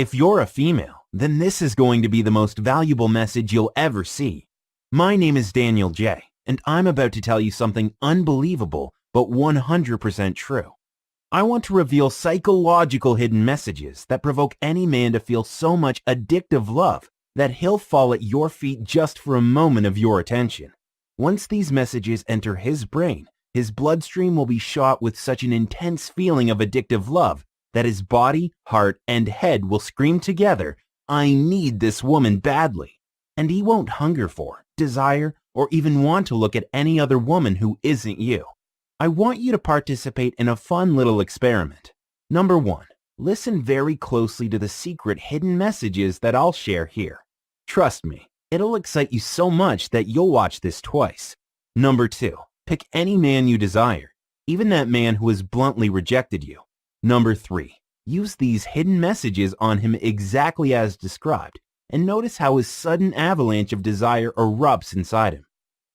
If you're a female, then this is going to be the most valuable message you'll ever see. My name is Daniel J., and I'm about to tell you something unbelievable but 100% true. I want to reveal psychological hidden messages that provoke any man to feel so much addictive love that he'll fall at your feet just for a moment of your attention. Once these messages enter his brain, his bloodstream will be shot with such an intense feeling of addictive love that his body, heart, and head will scream together, "I need this woman badly." And he won't hunger for, desire, or even want to look at any other woman who isn't you. I want you to participate in a fun little experiment. Number 1, listen very closely to the secret hidden messages that I'll share here. Trust me, it'll excite you so much that you'll watch this twice. Number 2, pick any man you desire, even that man who has bluntly rejected you. Number 3, use these hidden messages on him exactly as described, and notice how his sudden avalanche of desire erupts inside him.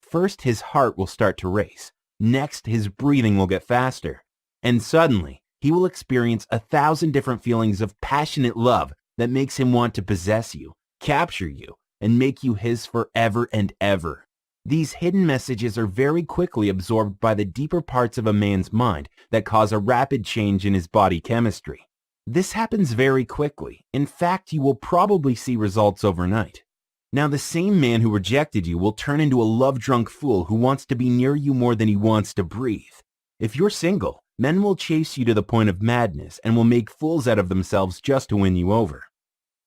First, his heart will start to race. Next, his breathing will get faster. And suddenly, he will experience 1,000 different feelings of passionate love that makes him want to possess you, capture you, and make you his forever and ever. These hidden messages are very quickly absorbed by the deeper parts of a man's mind that cause a rapid change in his body chemistry. This happens very quickly. In fact, you will probably see results overnight. Now, the same man who rejected you will turn into a love-drunk fool who wants to be near you more than he wants to breathe. If you're single, men will chase you to the point of madness and will make fools out of themselves just to win you over.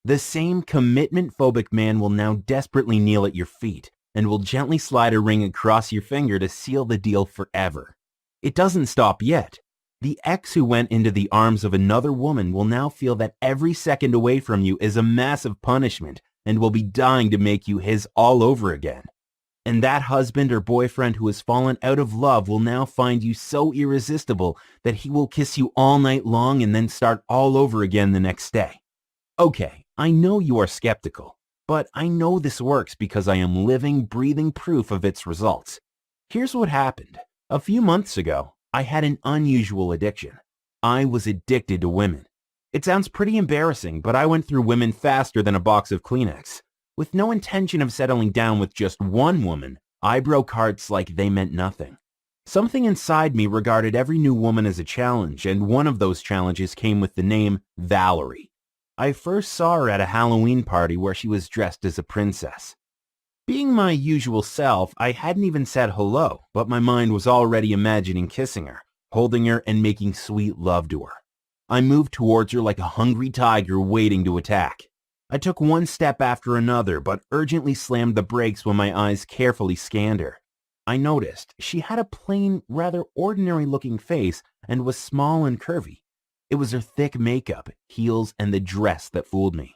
The same commitment-phobic man will now desperately kneel at your feet and will gently slide a ring across your finger to seal the deal forever. It doesn't stop yet. The ex who went into the arms of another woman will now feel that every second away from you is a massive punishment and will be dying to make you his all over again. And that husband or boyfriend who has fallen out of love will now find you so irresistible that he will kiss you all night long and then start all over again the next day. Okay, I know you are skeptical, but I know this works because I am living, breathing proof of its results. Here's what happened. A few months ago, I had an unusual addiction. I was addicted to women. It sounds pretty embarrassing, but I went through women faster than a box of Kleenex. With no intention of settling down with just one woman, I broke hearts like they meant nothing. Something inside me regarded every new woman as a challenge, and one of those challenges came with the name Valerie. I first saw her at a Halloween party where she was dressed as a princess. Being my usual self, I hadn't even said hello, but my mind was already imagining kissing her, holding her, and making sweet love to her. I moved towards her like a hungry tiger waiting to attack. I took one step after another, but urgently slammed the brakes when my eyes carefully scanned her. I noticed she had a plain, rather ordinary-looking face and was small and curvy. It was her thick makeup, heels, and the dress that fooled me.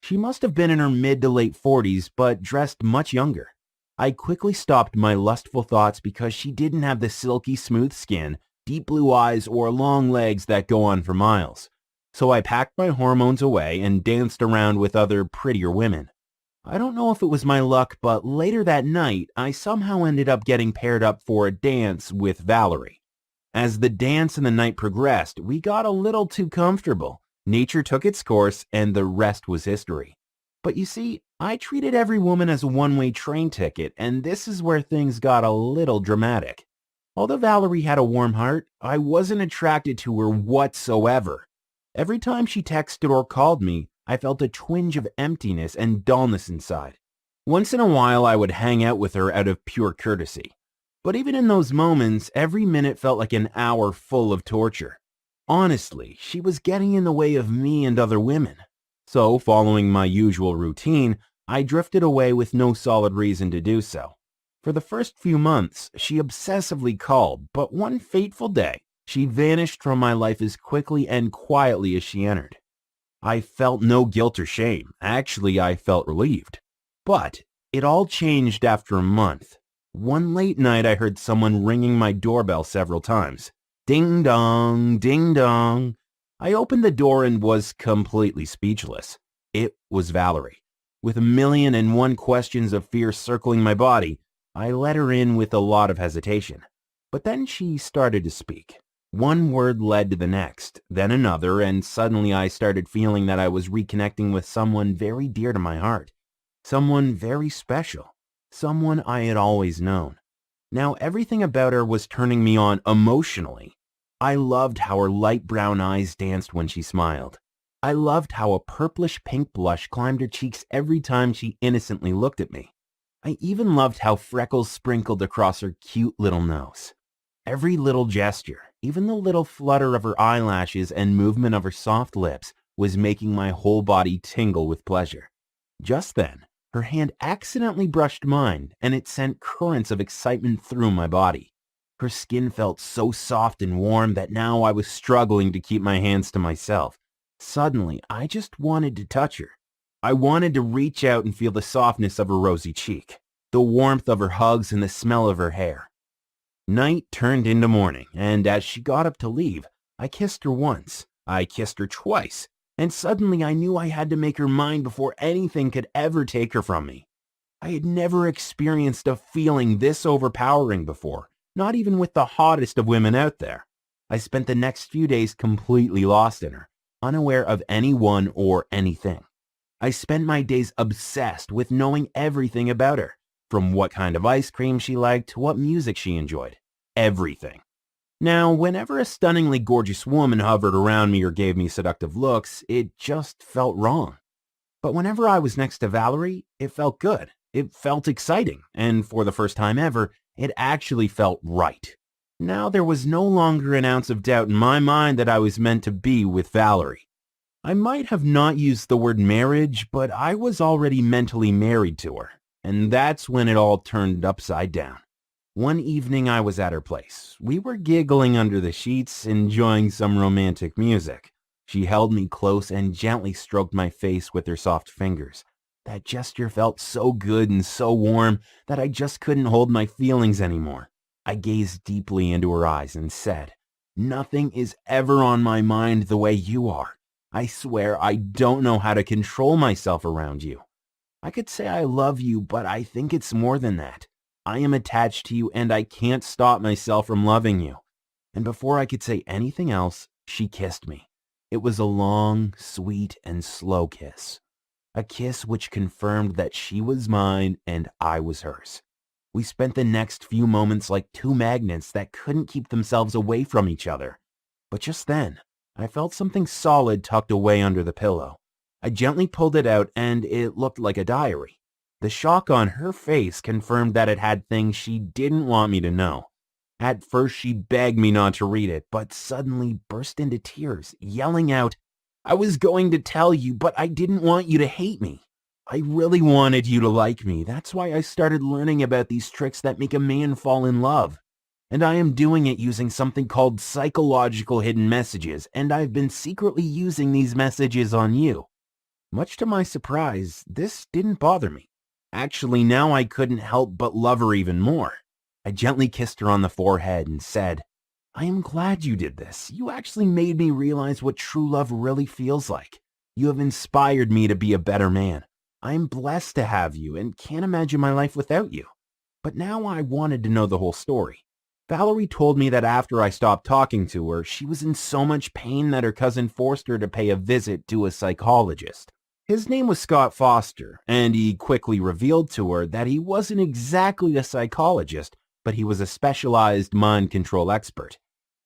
She must have been in her mid to late 40s, but dressed much younger. I quickly stopped my lustful thoughts because she didn't have the silky smooth skin, deep blue eyes, or long legs that go on for miles. So I packed my hormones away and danced around with other prettier women. I don't know if it was my luck, but later that night, I somehow ended up getting paired up for a dance with Valerie. As the dance and the night progressed, we got a little too comfortable. Nature took its course, and the rest was history. But you see, I treated every woman as a one-way train ticket, and this is where things got a little dramatic. Although Valerie had a warm heart, I wasn't attracted to her whatsoever. Every time she texted or called me, I felt a twinge of emptiness and dullness inside. Once in a while, I would hang out with her out of pure courtesy. But even in those moments, every minute felt like an hour full of torture. Honestly, she was getting in the way of me and other women. So, following my usual routine, I drifted away with no solid reason to do so. For the first few months, she obsessively called, but one fateful day, she vanished from my life as quickly and quietly as she entered. I felt no guilt or shame. Actually, I felt relieved. But it all changed after a month. One late night, I heard someone ringing my doorbell several times. Ding dong, ding dong. I opened the door and was completely speechless. It was Valerie. With 1,000,001 questions of fear circling my body, I let her in with a lot of hesitation. But then she started to speak. One word led to the next, then another, and suddenly I started feeling that I was reconnecting with someone very dear to my heart. Someone very special. Someone I had always known. Now everything about her was turning me on emotionally. I loved how her light brown eyes danced when she smiled. I loved how a purplish pink blush climbed her cheeks every time she innocently looked at me. I even loved how freckles sprinkled across her cute little nose. Every little gesture, even the little flutter of her eyelashes and movement of her soft lips, was making my whole body tingle with pleasure. Just then, her hand accidentally brushed mine, and it sent currents of excitement through my body. Her skin felt so soft and warm that now I was struggling to keep my hands to myself. Suddenly, I just wanted to touch her. I wanted to reach out and feel the softness of her rosy cheek, the warmth of her hugs, and the smell of her hair. Night turned into morning, and as she got up to leave, I kissed her once. I kissed her twice, and suddenly I knew I had to make her mine before anything could ever take her from me. I had never experienced a feeling this overpowering before, not even with the hottest of women out there. I spent the next few days completely lost in her, unaware of anyone or anything. I spent my days obsessed with knowing everything about her, from what kind of ice cream she liked to what music she enjoyed. Everything. Now, whenever a stunningly gorgeous woman hovered around me or gave me seductive looks, it just felt wrong. But whenever I was next to Valerie, it felt good. It felt exciting, and for the first time ever, it actually felt right. Now there was no longer an ounce of doubt in my mind that I was meant to be with Valerie. I might have not used the word marriage, but I was already mentally married to her, and that's when it all turned upside down. One evening I was at her place. We were giggling under the sheets, enjoying some romantic music. She held me close and gently stroked my face with her soft fingers. That gesture felt so good and so warm that I just couldn't hold my feelings anymore. I gazed deeply into her eyes and said, "Nothing is ever on my mind the way you are. I swear I don't know how to control myself around you. I could say I love you, but I think it's more than that. I am attached to you and I can't stop myself from loving you." And before I could say anything else, she kissed me. It was a long, sweet, and slow kiss. A kiss which confirmed that she was mine and I was hers. We spent the next few moments like two magnets that couldn't keep themselves away from each other. But just then, I felt something solid tucked away under the pillow. I gently pulled it out and it looked like a diary. The shock on her face confirmed that it had things she didn't want me to know. At first she begged me not to read it, but suddenly burst into tears, yelling out, "I was going to tell you, but I didn't want you to hate me. I really wanted you to like me. That's why I started learning about these tricks that make a man fall in love. And I am doing it using something called psychological hidden messages, and I've been secretly using these messages on you." Much to my surprise, this didn't bother me. Actually, now I couldn't help but love her even more. I gently kissed her on the forehead and said, "I am glad you did this. You actually made me realize what true love really feels like. You have inspired me to be a better man. I am blessed to have you and can't imagine my life without you." But now I wanted to know the whole story. Valerie told me that after I stopped talking to her, she was in so much pain that her cousin forced her to pay a visit to a psychologist. His name was Scott Foster, and he quickly revealed to her that he wasn't exactly a psychologist, but he was a specialized mind control expert.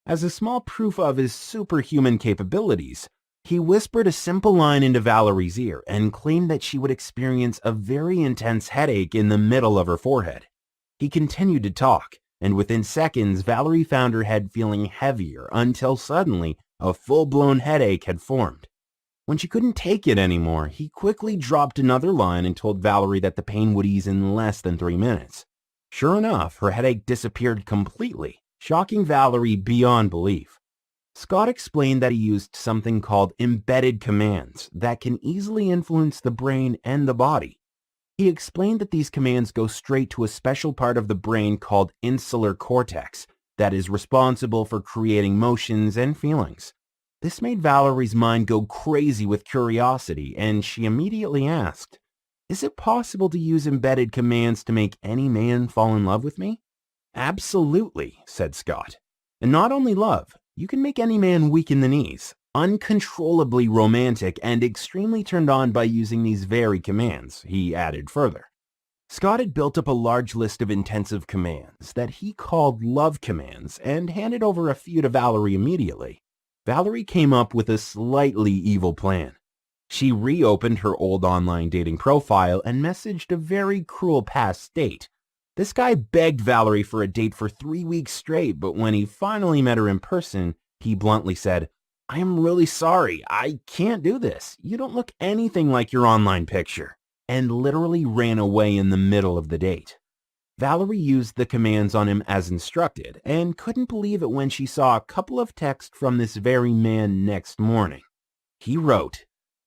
As a small proof of his superhuman capabilities, he whispered a simple line into Valerie's ear and claimed that she would experience a very intense headache in the middle of her forehead. He continued to talk, and within seconds, Valerie found her head feeling heavier until suddenly a full-blown headache had formed. When she couldn't take it anymore, he quickly dropped another line and told Valerie that the pain would ease in less than 3 minutes. Sure enough, her headache disappeared completely, shocking Valerie beyond belief. Scott explained that he used something called embedded commands that can easily influence the brain and the body. He explained that these commands go straight to a special part of the brain called insular cortex that is responsible for creating motions and feelings. This made Valerie's mind go crazy with curiosity, and she immediately asked, "Is it possible to use embedded commands to make any man fall in love with me?" "Absolutely," said Scott. "And not only love, You can make any man weak in the knees, uncontrollably romantic, and extremely turned on by using these very commands, he added further. Scott had built up a large list of intensive commands that he called love commands and handed over a few to Valerie immediately. Valerie came up with a slightly evil plan. She reopened her old online dating profile and messaged a very cruel past date. This guy begged Valerie for a date for 3 weeks straight, but when he finally met her in person, he bluntly said, "I am really sorry, I can't do this. You don't look anything like your online picture," and literally ran away in the middle of the date. Valerie used the commands on him as instructed and couldn't believe it when she saw a couple of texts from this very man next morning. He wrote,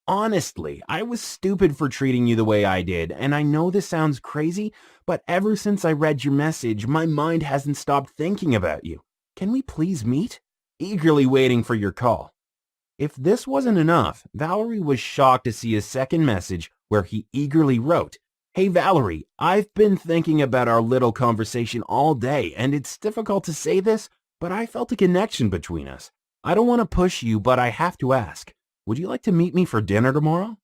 "Honestly, I was stupid for treating you the way I did, and I know this sounds crazy, but ever since I read your message, my mind hasn't stopped thinking about you. Can we please meet? Eagerly waiting for your call." If this wasn't enough, Valerie was shocked to see a second message where he eagerly wrote, "Hey Valerie, I've been thinking about our little conversation all day, and it's difficult to say this, but I felt a connection between us. I don't want to push you, but I have to ask. Would you like to meet me for dinner tomorrow?"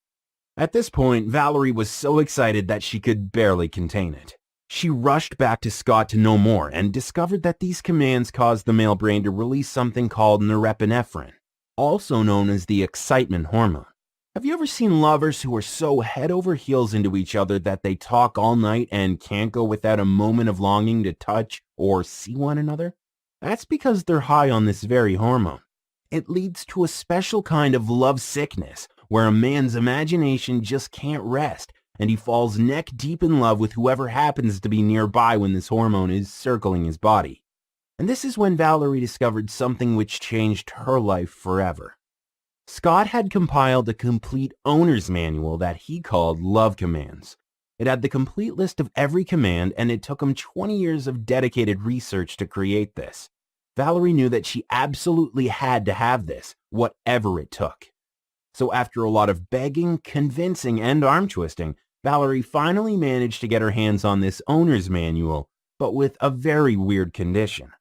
At this point, Valerie was so excited that she could barely contain it. She rushed back to Scott to know more and discovered that these commands caused the male brain to release something called norepinephrine, also known as the excitement hormone. Have you ever seen lovers who are so head over heels into each other that they talk all night and can't go without a moment of longing to touch or see one another? That's because they're high on this very hormone. It leads to a special kind of love sickness where a man's imagination just can't rest and he falls neck deep in love with whoever happens to be nearby when this hormone is circling his body. And this is when Valerie discovered something which changed her life forever. Scott had compiled a complete owner's manual that he called Love Commands. It had the complete list of every command, and it took him 20 years of dedicated research to create this. Valerie knew that she absolutely had to have this, whatever it took. So after a lot of begging, convincing, and arm twisting, Valerie finally managed to get her hands on this owner's manual, but with a very weird condition.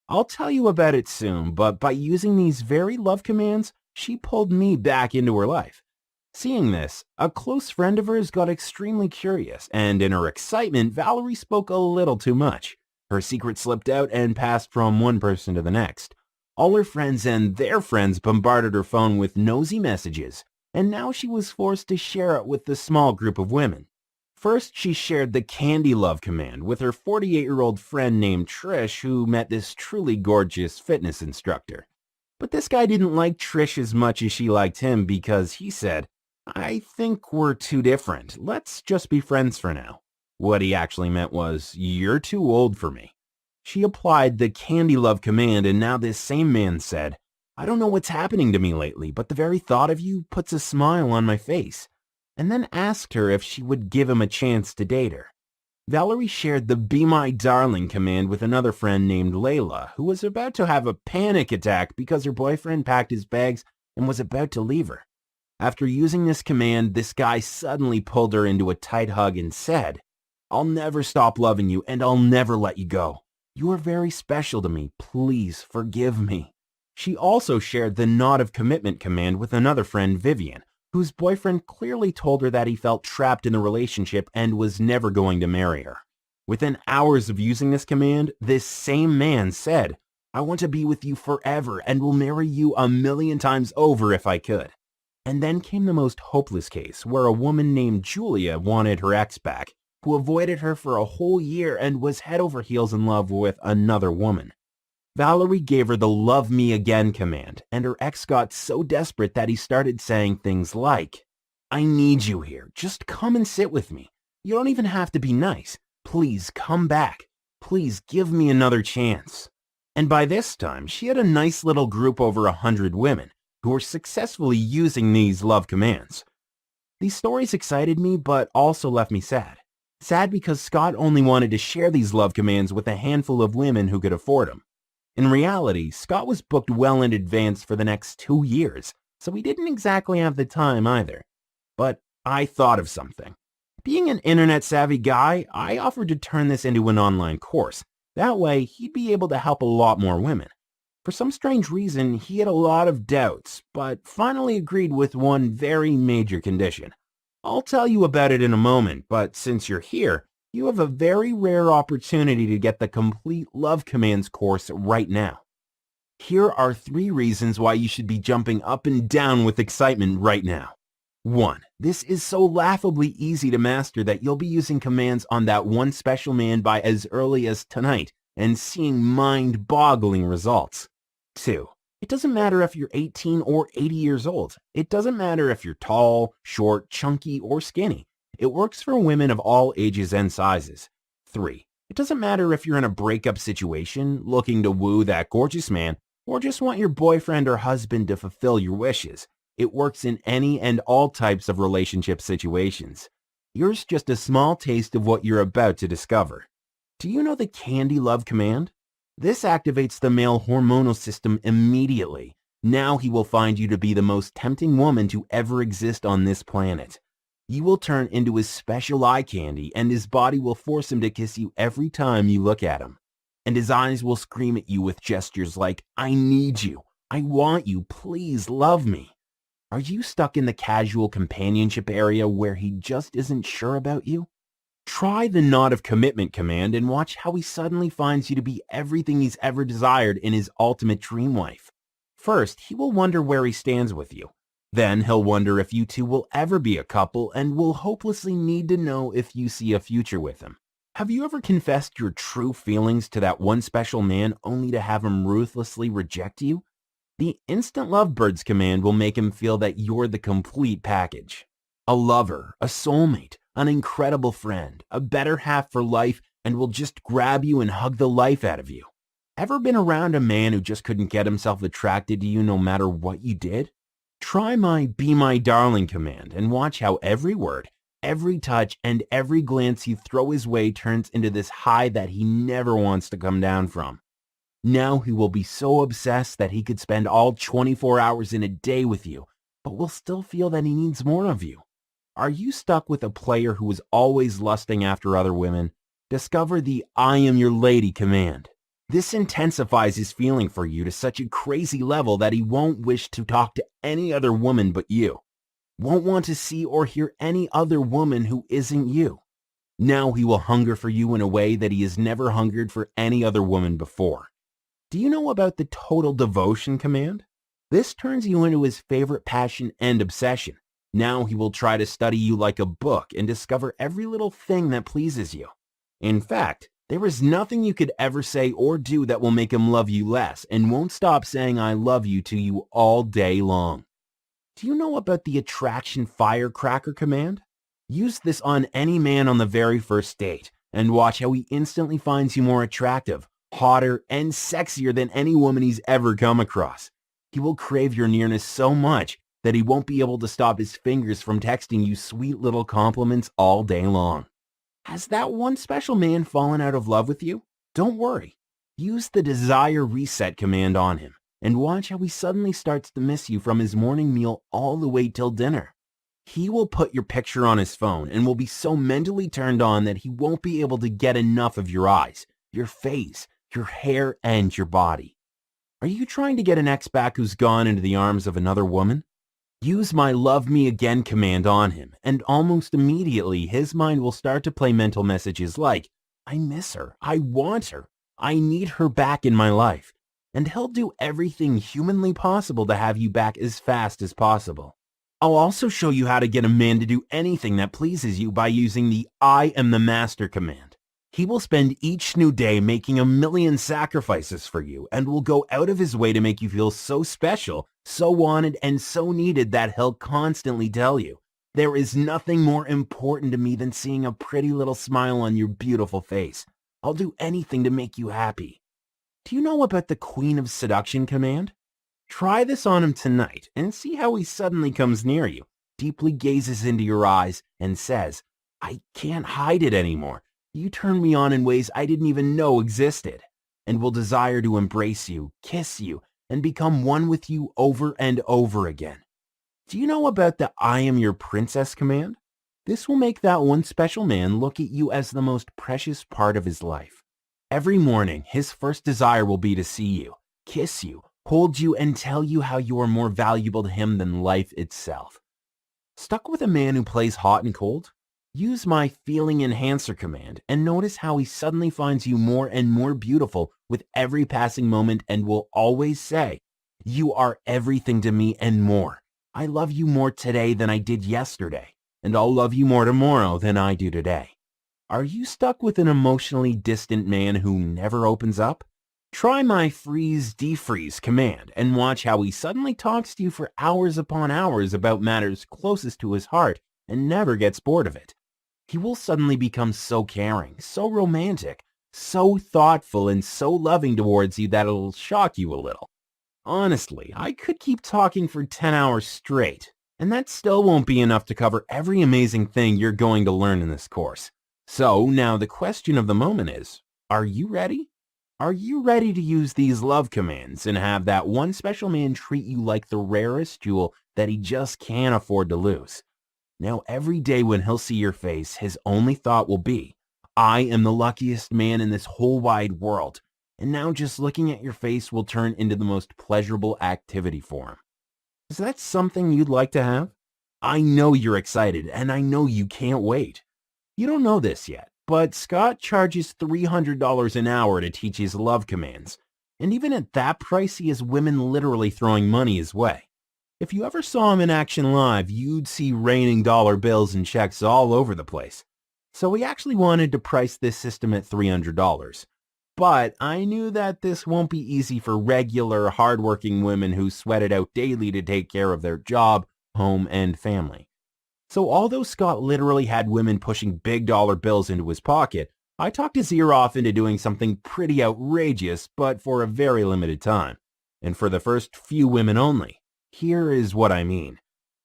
I'll tell you about it soon, but by using these very love commands, she pulled me back into her life. Seeing this, a close friend of hers got extremely curious, and in her excitement, Valerie spoke a little too much. Her secret slipped out and passed from one person to the next. All her friends and their friends bombarded her phone with nosy messages, and now she was forced to share it with the small group of women. First, she shared the candy love command with her 48-year-old friend named Trish, who met this truly gorgeous fitness instructor. But this guy didn't like Trish as much as she liked him because he said, "I think we're too different. Let's just be friends for now." What he actually meant was, "You're too old for me." She applied the candy love command, and now this same man said, "I don't know what's happening to me lately, but the very thought of you puts a smile on my face," and then asked her if she would give him a chance to date her. Valerie shared the Be My Darling command with another friend named Layla, who was about to have a panic attack because her boyfriend packed his bags and was about to leave her. After using this command, this guy suddenly pulled her into a tight hug and said, "I'll never stop loving you and I'll never let you go. You are very special to me. Please forgive me." She also shared the Knot of Commitment command with another friend, Vivian, whose boyfriend clearly told her that he felt trapped in the relationship and was never going to marry her. Within hours of using this command, this same man said, "I want to be with you forever and will marry you 1,000,000 times over if I could." And then came the most hopeless case, where a woman named Julia wanted her ex back, who avoided her for a whole year and was head over heels in love with another woman. Valerie gave her the Love Me Again command, and her ex got so desperate that he started saying things like, "I need you here. Just come and sit with me. You don't even have to be nice. Please come back. Please give me another chance." And by this time, she had a nice little group over 100 women who were successfully using these love commands. These stories excited me, but also left me sad. Sad because Scott only wanted to share these love commands with a handful of women who could afford them. In reality, Scott was booked well in advance for the next 2 years, so he didn't exactly have the time either. But I thought of something. Being an internet-savvy guy, I offered to turn this into an online course. That way, he'd be able to help a lot more women. For some strange reason, he had a lot of doubts, but finally agreed with one very major condition. I'll tell you about it in a moment, but since you're here, you have a very rare opportunity to get the complete Love Commands course right now. Here are 3 reasons why you should be jumping up and down with excitement right now. 1. This is so laughably easy to master that you'll be using commands on that one special man by as early as tonight and seeing mind-boggling results. 2. It doesn't matter if you're 18 or 80 years old. It doesn't matter if you're tall, short, chunky, or skinny. It works for women of all ages and sizes. 3. It doesn't matter if you're in a breakup situation, looking to woo that gorgeous man, or just want your boyfriend or husband to fulfill your wishes. It works in any and all types of relationship situations. Here's just a small taste of what you're about to discover. Do you know the Candy Love command? This activates the male hormonal system immediately. Now he will find you to be the most tempting woman to ever exist on this planet. You will turn into his special eye candy, and his body will force him to kiss you every time you look at him. And his eyes will scream at you with gestures like, "I need you. I want you. Please love me." Are you stuck in the casual companionship area where he just isn't sure about you? Try the Knot of Commitment command and watch how he suddenly finds you to be everything he's ever desired in his ultimate dream wife. First, he will wonder where he stands with you. Then he'll wonder if you two will ever be a couple and will hopelessly need to know if you see a future with him. Have you ever confessed your true feelings to that one special man only to have him ruthlessly reject you? The Instant Lovebirds command will make him feel that you're the complete package. A lover, a soulmate, an incredible friend, a better half for life, and will just grab you and hug the life out of you. Ever been around a man who just couldn't get himself attracted to you no matter what you did? Try my Be My Darling command and watch how every word, every touch, and every glance you throw his way turns into this high that he never wants to come down from. Now he will be so obsessed that he could spend all 24 hours in a day with you, but will still feel that he needs more of you. Are you stuck with a player who is always lusting after other women? Discover the I Am Your Lady command. This intensifies his feeling for you to such a crazy level that he won't wish to talk to any other woman but you. Won't want to see or hear any other woman who isn't you. Now he will hunger for you in a way that he has never hungered for any other woman before. Do you know about the Total Devotion command? This turns you into his favorite passion and obsession. Now he will try to study you like a book and discover every little thing that pleases you. In fact, there is nothing you could ever say or do that will make him love you less and won't stop saying I love you to you all day long. Do you know about the Attraction Firecracker command? Use this on any man on the very first date and watch how he instantly finds you more attractive, hotter, and sexier than any woman he's ever come across. He will crave your nearness so much that he won't be able to stop his fingers from texting you sweet little compliments all day long. Has that one special man fallen out of love with you? Don't worry. Use the Desire Reset command on him and watch how he suddenly starts to miss you from his morning meal all the way till dinner. He will put your picture on his phone and will be so mentally turned on that he won't be able to get enough of your eyes, your face, your hair, and your body. Are you trying to get an ex back who's gone into the arms of another woman? Use my Love Me Again command on him, and almost immediately his mind will start to play mental messages like, I miss her, I want her, I need her back in my life, and he'll do everything humanly possible to have you back as fast as possible. I'll also show you how to get a man to do anything that pleases you by using the I Am the Master command. He will spend each new day making 1,000,000 sacrifices for you and will go out of his way to make you feel so special, so wanted, and so needed that he'll constantly tell you, there is nothing more important to me than seeing a pretty little smile on your beautiful face. I'll do anything to make you happy. Do you know about the Queen of Seduction command? Try this on him tonight and see how he suddenly comes near you, deeply gazes into your eyes, and says, I can't hide it anymore. You turn me on in ways I didn't even know existed, and will desire to embrace you, kiss you, and become one with you over and over again. Do you know about the I Am Your Princess command? This will make that one special man look at you as the most precious part of his life. Every morning, his first desire will be to see you, kiss you, hold you, and tell you how you are more valuable to him than life itself. Stuck with a man who plays hot and cold? Use my feeling enhancer command and notice how he suddenly finds you more and more beautiful with every passing moment and will always say, "You are everything to me and more. I love you more today than I did yesterday, and I'll love you more tomorrow than I do today." Are you stuck with an emotionally distant man who never opens up? Try my freeze-defreeze command and watch how he suddenly talks to you for hours upon hours about matters closest to his heart and never gets bored of it. He will suddenly become so caring, so romantic, so thoughtful, and so loving towards you that it'll shock you a little. Honestly, I could keep talking for 10 hours straight, and that still won't be enough to cover every amazing thing you're going to learn in this course. So now the question of the moment is, are you ready? Are you ready to use these love commands and have that one special man treat you like the rarest jewel that he just can't afford to lose? Now every day when he'll see your face, his only thought will be, "I am the luckiest man in this whole wide world." And now just looking at your face will turn into the most pleasurable activity for him. Is that something you'd like to have? I know you're excited, and I know you can't wait. You don't know this yet, but Scott charges $300 an hour to teach his love commands. And even at that price, he has women literally throwing money his way. If you ever saw him in action live, you'd see raining dollar bills and checks all over the place. So we actually wanted to price this system at $300. But I knew that this won't be easy for regular, hardworking women who sweat it out daily to take care of their job, home, and family. So although Scott literally had women pushing big dollar bills into his pocket, I talked his ear off into doing something pretty outrageous, but for a very limited time. And for the first few women only. Here is what I mean.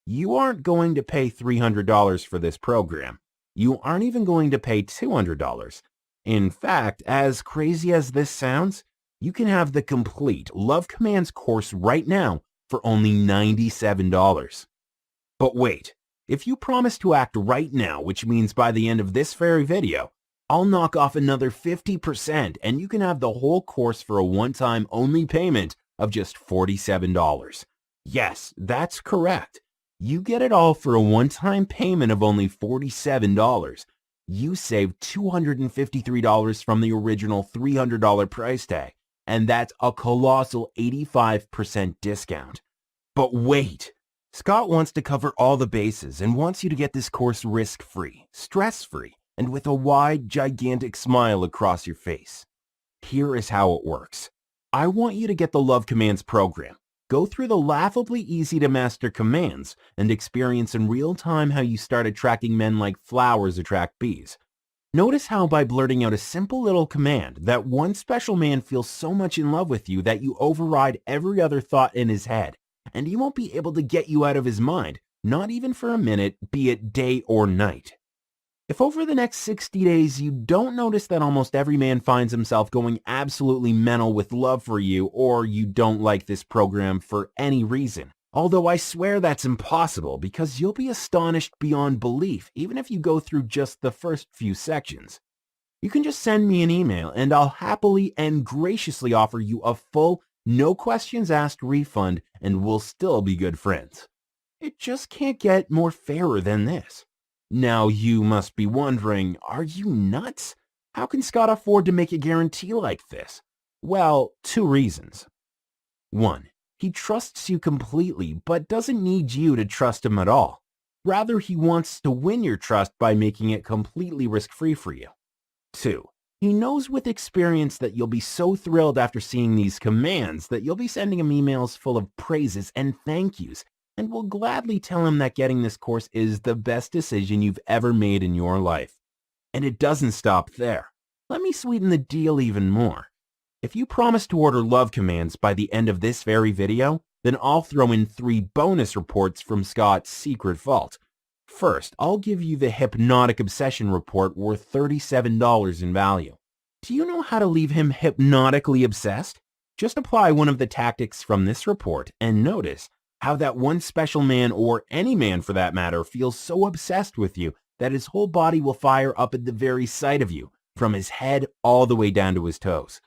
You aren't going to pay $300 for this program. You aren't even going to pay $200. In fact, as crazy as this sounds, you can have the complete Love Commands course right now for only $97. But wait, if you promise to act right now, which means by the end of this very video, I'll knock off another 50% and you can have the whole course for a one-time only payment of just $47. Yes, that's correct. You get it all for a one-time payment of only $47. You save $253 from the original $300 price tag, and that's a colossal 85% discount. But wait, Scott wants to cover all the bases and wants you to get this course risk-free, stress-free, and with a wide, gigantic smile across your face. Here is how it works. I want you to get the Love Commands program. Go through the laughably easy to master commands and experience in real time how you start attracting men like flowers attract bees. Notice how by blurting out a simple little command, that one special man feels so much in love with you that you override every other thought in his head, and he won't be able to get you out of his mind, not even for a minute, be it day or night. If over the next 60 days you don't notice that almost every man finds himself going absolutely mental with love for you, or you don't like this program for any reason, although I swear that's impossible because you'll be astonished beyond belief even if you go through just the first few sections, you can just send me an email and I'll happily and graciously offer you a full, no questions asked refund and we'll still be good friends. It just can't get more fairer than this. Now you must be wondering, are you nuts? How can Scott afford to make a guarantee like this? Well, 2 reasons. 1. He trusts you completely, but doesn't need you to trust him at all. Rather, he wants to win your trust by making it completely risk-free for you. 2. He knows with experience that you'll be so thrilled after seeing these commands that you'll be sending him emails full of praises and thank yous, and will gladly tell him that getting this course is the best decision you've ever made in your life. And it doesn't stop there. Let me sweeten the deal even more. If you promise to order Love Commands by the end of this very video, then I'll throw in 3 bonus reports from Scott's secret vault. First, I'll give you the Hypnotic Obsession report worth $37 in value. Do you know how to leave him hypnotically obsessed? Just apply one of the tactics from this report and notice how that one special man, or any man for that matter, feels so obsessed with you that his whole body will fire up at the very sight of you, from his head all the way down to his toes.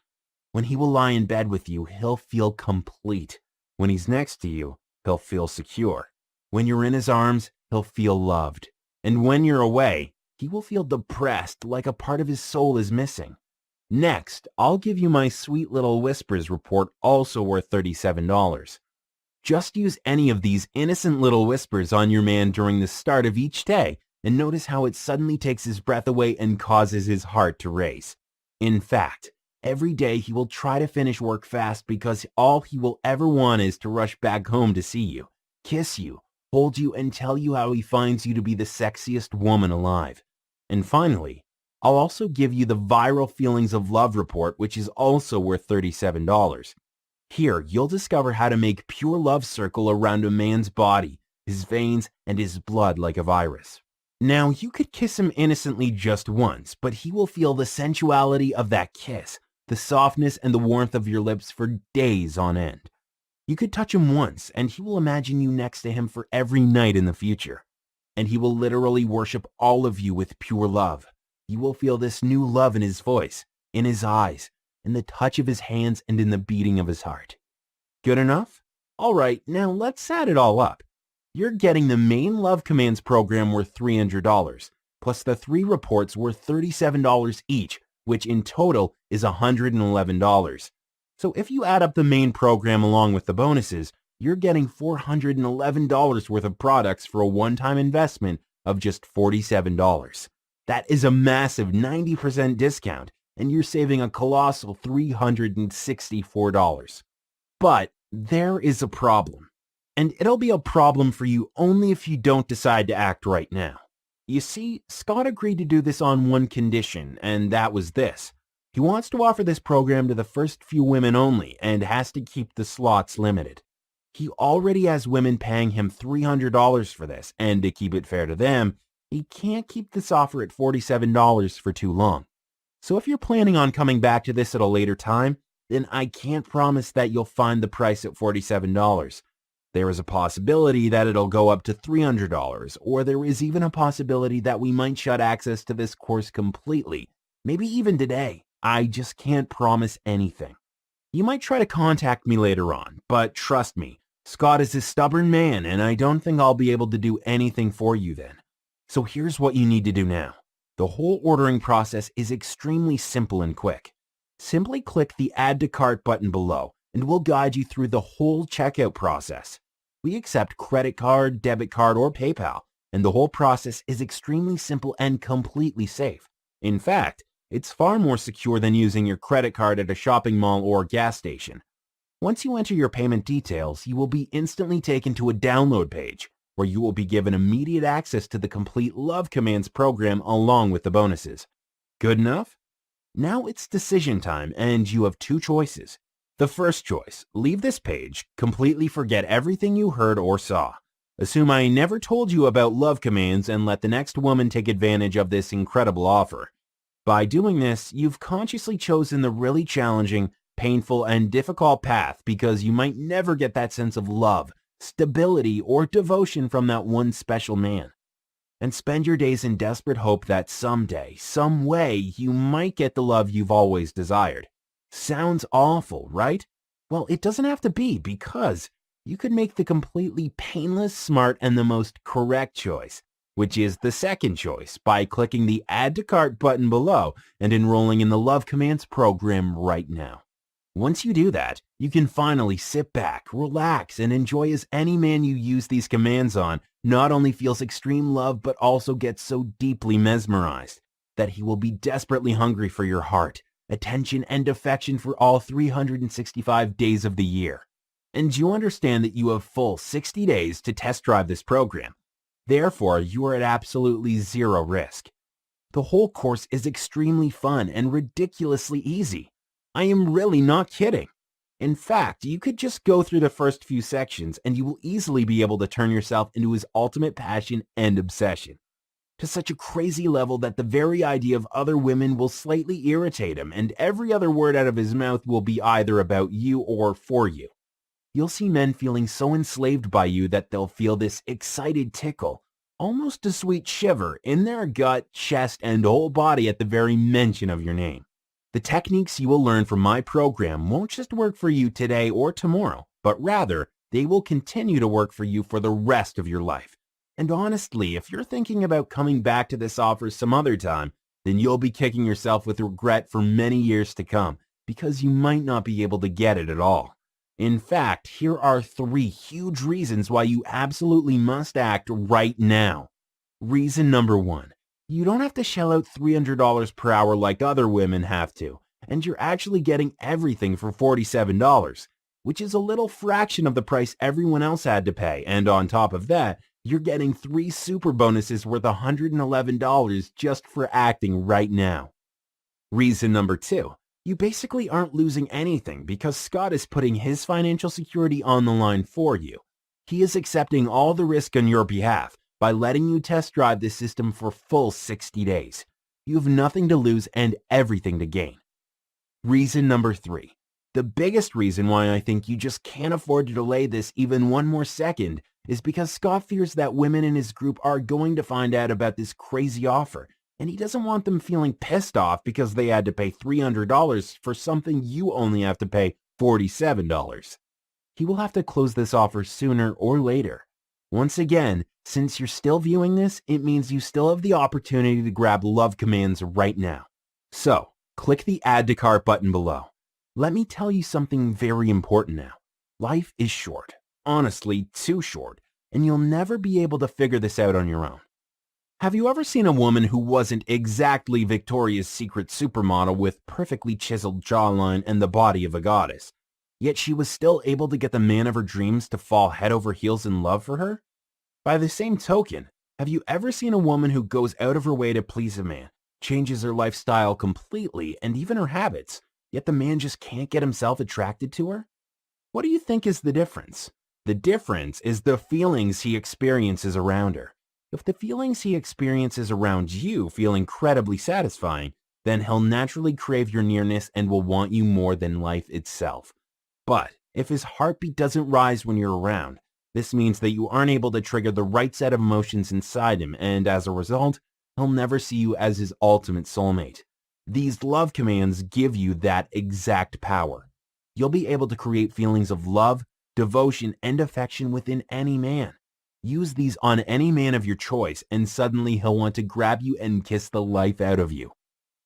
When he will lie in bed with you, he'll feel complete. When he's next to you, he'll feel secure. When you're in his arms, he'll feel loved. And when you're away, he will feel depressed, like a part of his soul is missing. Next, I'll give you my sweet little whispers report, also worth $37. Just use any of these innocent little whispers on your man during the start of each day, and notice how it suddenly takes his breath away and causes his heart to race. In fact, every day he will try to finish work fast because all he will ever want is to rush back home to see you, kiss you, hold you, and tell you how he finds you to be the sexiest woman alive. And finally, I'll also give you the viral feelings of love report, which is also worth $37. Here, you'll discover how to make pure love circle around a man's body, his veins, and his blood like a virus. Now, you could kiss him innocently just once, but he will feel the sensuality of that kiss, the softness and the warmth of your lips for days on end. You could touch him once, and he will imagine you next to him for every night in the future. And he will literally worship all of you with pure love. You will feel this new love in his voice, in his eyes, in the touch of his hands, and in the beating of his heart. Good enough? All right, now let's add it all up. You're getting the main Love Commands program worth $300, plus the 3 reports worth $37 each, which in total is $111. So if you add up the main program along with the bonuses, you're getting $411 worth of products for a one-time investment of just $47. That is a massive 90% discount, and you're saving a colossal $364. But there is a problem. And it'll be a problem for you only if you don't decide to act right now. You see, Scott agreed to do this on one condition, and that was this. He wants to offer this program to the first few women only, and has to keep the slots limited. He already has women paying him $300 for this, and to keep it fair to them, he can't keep this offer at $47 for too long. So if you're planning on coming back to this at a later time, then I can't promise that you'll find the price at $47. There is a possibility that it'll go up to $300, or there is even a possibility that we might shut access to this course completely, maybe even today. I just can't promise anything. You might try to contact me later on, but trust me, Scott is a stubborn man, and I don't think I'll be able to do anything for you then. So here's what you need to do now. The whole ordering process is extremely simple and quick. Simply click the Add to Cart button below, and we'll guide you through the whole checkout process. We accept credit card, debit card, or PayPal, and the whole process is extremely simple and completely safe. In fact, it's far more secure than using your credit card at a shopping mall or gas station. Once you enter your payment details, you will be instantly taken to a download page, where you will be given immediate access to the complete Love Commands program along with the bonuses. Good enough? Now it's decision time, and you have 2 choices. The first choice, leave this page, completely forget everything you heard or saw. Assume I never told you about Love Commands and let the next woman take advantage of this incredible offer. By doing this, you've consciously chosen the really challenging, painful, and difficult path because you might never get that sense of love, stability, or devotion from that one special man. And spend your days in desperate hope that someday, some way, you might get the love you've always desired. Sounds awful, right? Well, it doesn't have to be, because you could make the completely painless, smart, and the most correct choice, which is the second choice, by clicking the Add to Cart button below and enrolling in the Love Commands program right now. Once you do that, you can finally sit back, relax, and enjoy as any man you use these commands on not only feels extreme love, but also gets so deeply mesmerized that he will be desperately hungry for your heart, attention, and affection for all 365 days of the year. And you understand that you have full 60 days to test drive this program. Therefore, you are at absolutely zero risk. The whole course is extremely fun and ridiculously easy. I am really not kidding. In fact, you could just go through the first few sections and you will easily be able to turn yourself into his ultimate passion and obsession, to such a crazy level that the very idea of other women will slightly irritate him, and every other word out of his mouth will be either about you or for you. You'll see men feeling so enslaved by you that they'll feel this excited tickle, almost a sweet shiver, in their gut, chest, and whole body at the very mention of your name. The techniques you will learn from my program won't just work for you today or tomorrow, but rather they will continue to work for you for the rest of your life. And honestly, if you're thinking about coming back to this offer some other time, then you'll be kicking yourself with regret for many years to come because you might not be able to get it at all. In fact, here are 3 huge reasons why you absolutely must act right now. Reason number 1. You don't have to shell out $300 per hour like other women have to, and you're actually getting everything for $47, which is a little fraction of the price everyone else had to pay, and on top of that, you're getting 3 super bonuses worth $111 just for acting right now. Reason number 2. You basically aren't losing anything because Scott is putting his financial security on the line for you. He is accepting all the risk on your behalf by letting you test drive this system for full 60 days. You have nothing to lose and everything to gain. Reason number 3. The biggest reason why I think you just can't afford to delay this even one more second is because Scott fears that women in his group are going to find out about this crazy offer, and he doesn't want them feeling pissed off because they had to pay $300 for something you only have to pay $47. He will have to close this offer sooner or later. Once again, since you're still viewing this, it means you still have the opportunity to grab love commands right now. So, click the Add to Cart button below. Let me tell you something very important now. Life is short, honestly too short, and you'll never be able to figure this out on your own. Have you ever seen a woman who wasn't exactly Victoria's Secret supermodel with perfectly chiseled jawline and the body of a goddess, yet she was still able to get the man of her dreams to fall head over heels in love for her? By the same token, have you ever seen a woman who goes out of her way to please a man, changes her lifestyle completely and even her habits, yet the man just can't get himself attracted to her? What do you think is the difference? The difference is the feelings he experiences around her. If the feelings he experiences around you feel incredibly satisfying, then he'll naturally crave your nearness and will want you more than life itself. But if his heartbeat doesn't rise when you're around, this means that you aren't able to trigger the right set of emotions inside him, and as a result, he'll never see you as his ultimate soulmate. These love commands give you that exact power. You'll be able to create feelings of love, devotion, and affection within any man. Use these on any man of your choice, and suddenly he'll want to grab you and kiss the life out of you.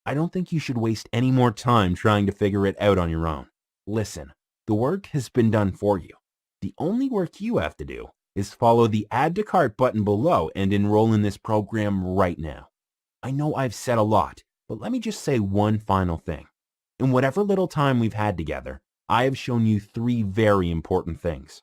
I don't think you should waste any more time trying to figure it out on your own. Listen, the work has been done for you. The only work you have to do is follow the Add to Cart button below and enroll in this program right now. I know I've said a lot, but let me just say one final thing. In whatever little time we've had together, I have shown you 3 very important things.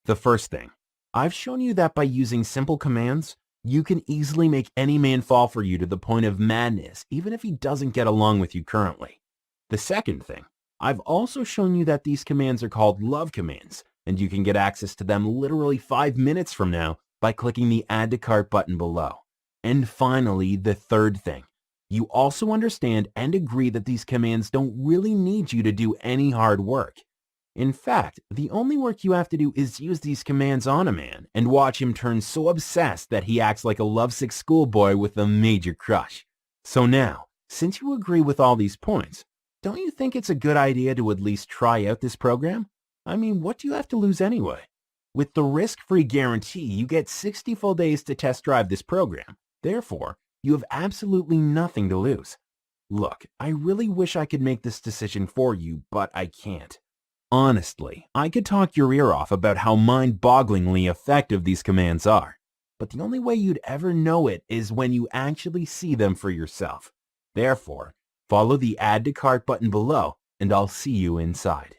The first thing, I've shown you that by using simple commands, you can easily make any man fall for you to the point of madness, even if he doesn't get along with you currently. The second thing, I've also shown you that these commands are called love commands, and you can get access to them literally 5 minutes from now by clicking the Add to Cart button below. And finally, the third thing, you also understand and agree that these commands don't really need you to do any hard work. In fact, the only work you have to do is use these commands on a man and watch him turn so obsessed that he acts like a lovesick schoolboy with a major crush. So now, since you agree with all these points, don't you think it's a good idea to at least try out this program? I mean, what do you have to lose anyway? With the risk-free guarantee, you get 60 full days to test drive this program. Therefore, you have absolutely nothing to lose. Look, I really wish I could make this decision for you, but I can't. Honestly, I could talk your ear off about how mind-bogglingly effective these commands are, but the only way you'd ever know it is when you actually see them for yourself. Therefore, follow the Add to Cart button below, and I'll see you inside.